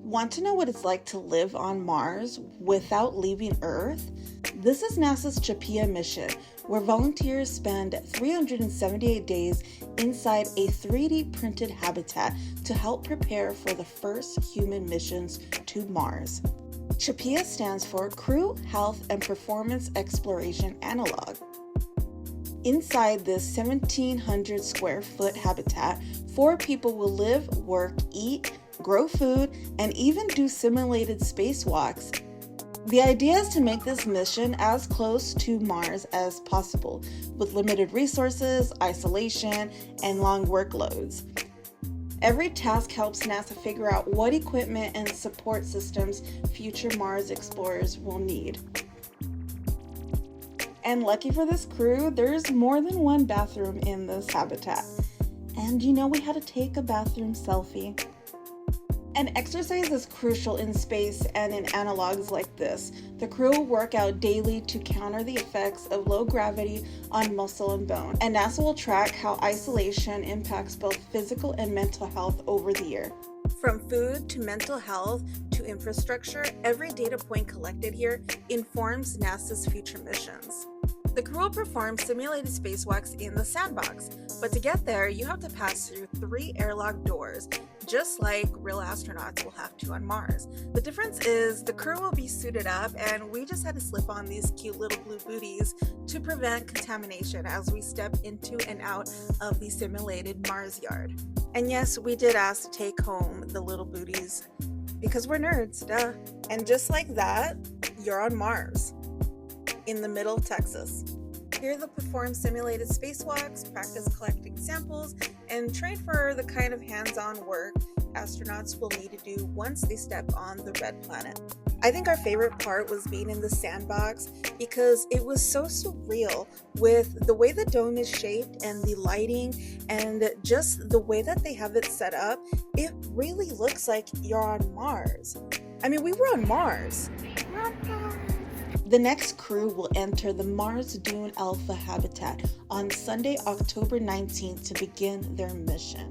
Want to know what it's like to live on Mars without leaving Earth? This is NASA's CHAPEA mission, where volunteers spend 378 days inside a 3D printed habitat to help prepare for the first human missions to Mars. CHAPEA stands for Crew, Health, and Performance Exploration Analog. Inside this 1,700 square foot habitat, 4 people will live, work, eat, grow food, and even do simulated spacewalks. The idea is to make this mission as close to Mars as possible, with limited resources, isolation, and long workloads. Every task helps NASA figure out what equipment and support systems future Mars explorers will need. And lucky for this crew, there's more than one bathroom in this habitat. And we had to take a bathroom selfie. And exercise is crucial in space and in analogs like this. The crew will work out daily to counter the effects of low gravity on muscle and bone. And NASA will track how isolation impacts both physical and mental health over the year. From food to mental health to infrastructure, every data point collected here informs NASA's future missions. The crew will perform simulated spacewalks in the sandbox, but to get there, you have to pass through 3 airlock doors, just like real astronauts will have to on Mars. The difference is the crew will be suited up, and we just had to slip on these cute little blue booties to prevent contamination as we step into and out of the simulated Mars yard. And yes, we did ask to take home the little booties because we're nerds, duh. And just like that, you're on Mars, in the middle of Texas. Here they'll perform simulated spacewalks, practice collecting samples, and train for the kind of hands-on work astronauts will need to do once they step on the red planet. I think our favorite part was being in the sandbox because it was so surreal with the way the dome is shaped and the lighting and just the way that they have it set up. It really looks like you're on Mars. I mean, we were on Mars. The next crew will enter the Mars Dune Alpha habitat on Sunday, October 19th to begin their mission.